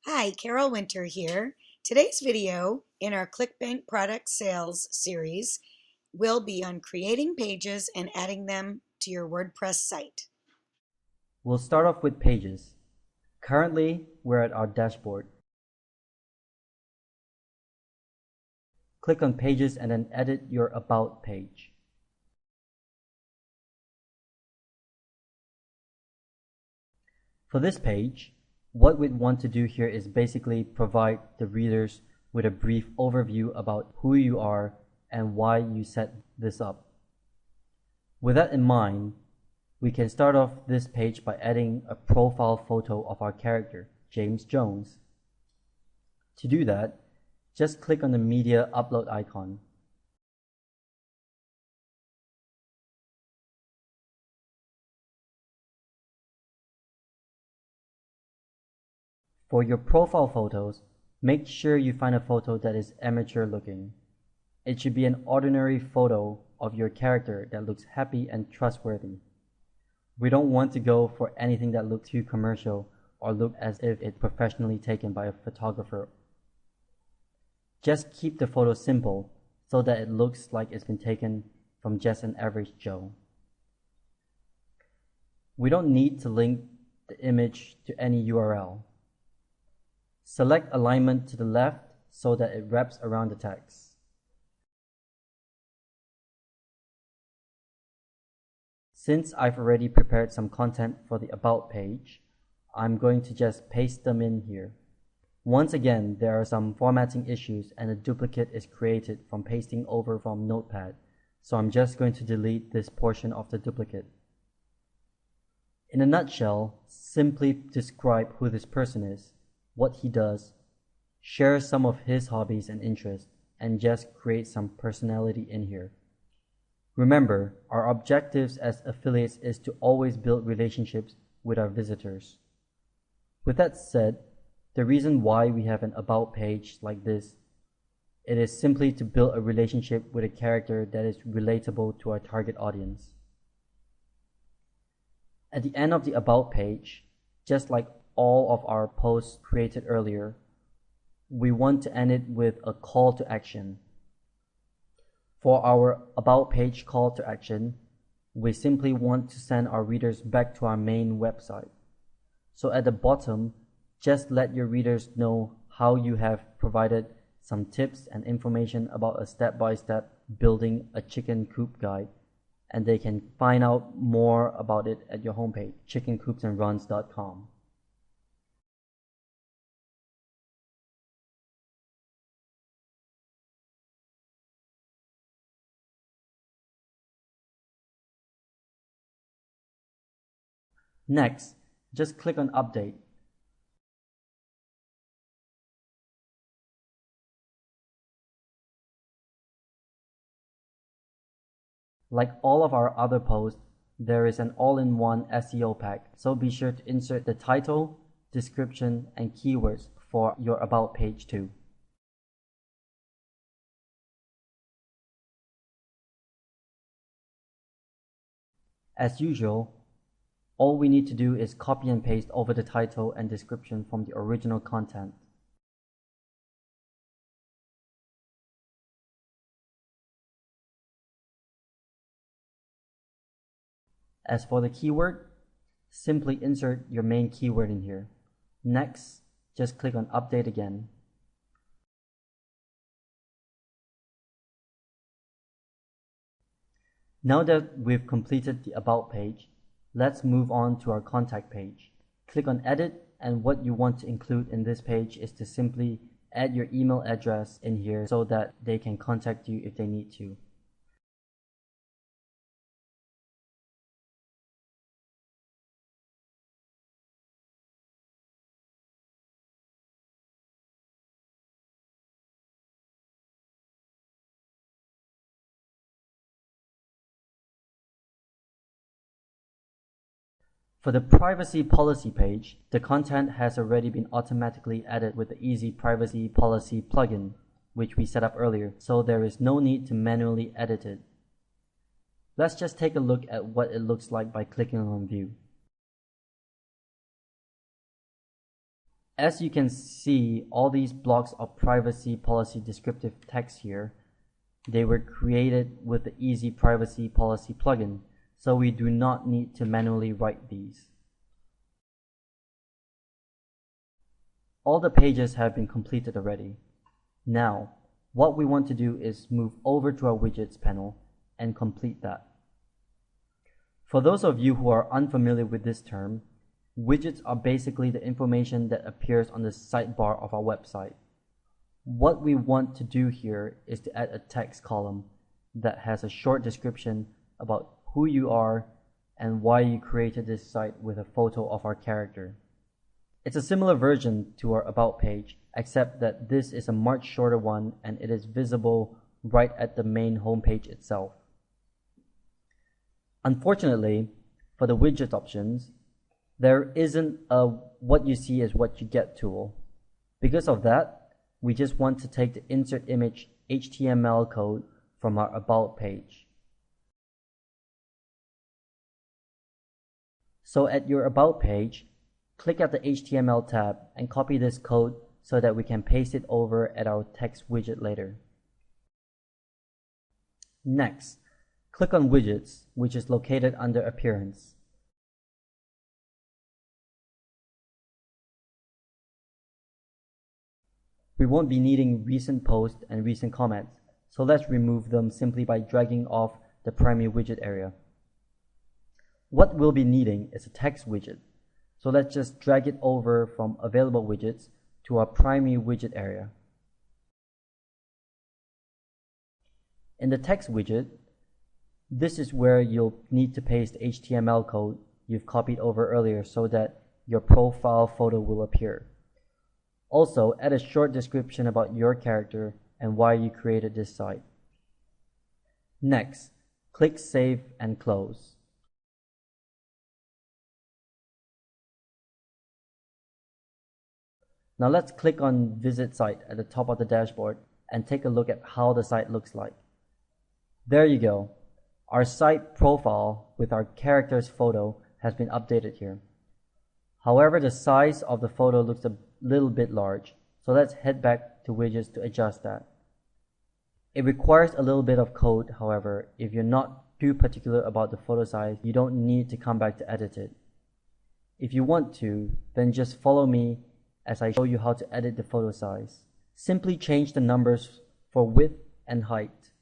Hi, Carol Winter here. Today's video in our Clickbank product sales series will be on creating pages and adding them to your WordPress site. We'll start off with pages. Currently, we're at our dashboard. Click on Pages and then edit your About page. For this page, what we'd want to do here is basically provide the readers with a brief overview about who you are and why you set this up. With that in mind, we can start off this page by adding a profile photo of our character, James Jones. To do that, just click on the media upload icon. For your profile photos, make sure you find a photo that is amateur looking. It should be an ordinary photo of your character that looks happy and trustworthy. We don't want to go for anything that looks too commercial or look as if it's professionally taken by a photographer. Just keep the photo simple so that it looks like it's been taken from just an average Joe. We don't need to link the image to any URL. Select alignment to the left so that it wraps around the text. Since I've already prepared some content for the About page, I'm going to just paste them in here. Once again, there are some formatting issues and a duplicate is created from pasting over from Notepad, so I'm just going to delete this portion of the duplicate. In a nutshell, simply describe who this person is, what he does, share some of his hobbies and interests, and just create some personality in here. Remember, our objectives as affiliates is to always build relationships with our visitors. With that said, the reason why we have an About page like this, it is simply to build a relationship with a character that is relatable to our target audience. At the end of the About page, just like all of our posts created earlier, we want to end it with a call to action. For our About page call to action, we simply want to send our readers back to our main website. So at the bottom, just let your readers know how you have provided some tips and information about a step-by-step building a chicken coop guide, and they can find out more about it at your homepage, chickencoopsandruns.com. Next, just click on Update. Like all of our other posts, there is an all-in-one SEO pack, so be sure to insert the title, description, and keywords for your About page too. As usual, all we need to do is copy and paste over the title and description from the original content. As for the keyword, simply insert your main keyword in here. Next, just click on Update again. Now that we've completed the About page, let's move on to our contact page. Click on Edit, and what you want to include in this page is to simply add your email address in here so that they can contact you if they need to. For the privacy policy page, the content has already been automatically added with the Easy Privacy Policy plugin, which we set up earlier, so there is no need to manually edit it. Let's just take a look at what it looks like by clicking on View. As you can see, all these blocks of privacy policy descriptive text here, they were created with the Easy Privacy Policy plugin, so we do not need to manually write these. All the pages have been completed already. Now, what we want to do is move over to our widgets panel and complete that. For those of you who are unfamiliar with this term, widgets are basically the information that appears on the sidebar of our website. What we want to do here is to add a text column that has a short description about who you are and why you created this site with a photo of our character. It's a similar version to our About page, except that this is a much shorter one and it is visible right at the main homepage itself. Unfortunately, for the widget options, there isn't a what you see is what you get tool. Because of that, we just want to take the insert image HTML code from our About page. So at your About page, click at the HTML tab and copy this code so that we can paste it over at our text widget later. Next, click on Widgets, which is located under Appearance. We won't be needing recent posts and recent comments, so let's remove them simply by dragging off the primary widget area. What we'll be needing is a text widget, so let's just drag it over from Available Widgets to our primary widget area. In the text widget, this is where you'll need to paste the HTML code you've copied over earlier so that your profile photo will appear. Also, add a short description about your character and why you created this site. Next, click Save and Close. Now let's click on Visit Site at the top of the dashboard and take a look at how the site looks like. There you go. Our site profile with our character's photo has been updated here. However, the size of the photo looks a little bit large, so let's head back to widgets to adjust that. It requires a little bit of code, however. If you're not too particular about the photo size, you don't need to come back to edit it. If you want to, then just follow me as I show you how to edit the photo size. Simply change the numbers for width and height.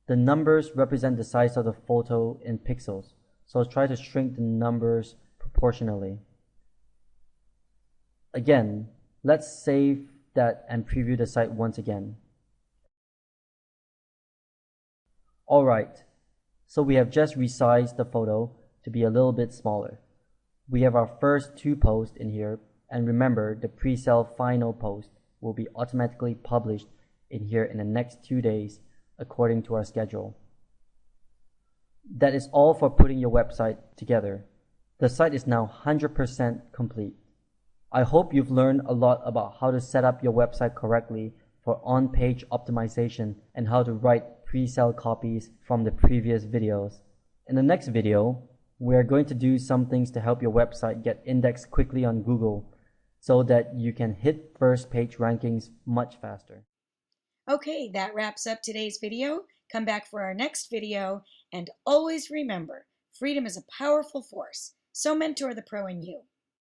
The numbers represent the size of the photo in pixels, so try to shrink the numbers proportionally. Again, let's save that and preview the site once again. Alright, so we have just resized the photo to be a little bit smaller. We have our first two posts in here, and remember the pre-sale final post will be automatically published in here in the next 2 days according to our schedule. That is all for putting your website together. The site is now 100% complete. I hope you've learned a lot about how to set up your website correctly for on-page optimization and how to write pre-sale copies from the previous videos. In the next video, we are going to do some things to help your website get indexed quickly on Google so that you can hit first page rankings much faster. Okay, that wraps up today's video. Come back for our next video, and always remember, freedom is a powerful force. So mentor the pro in you.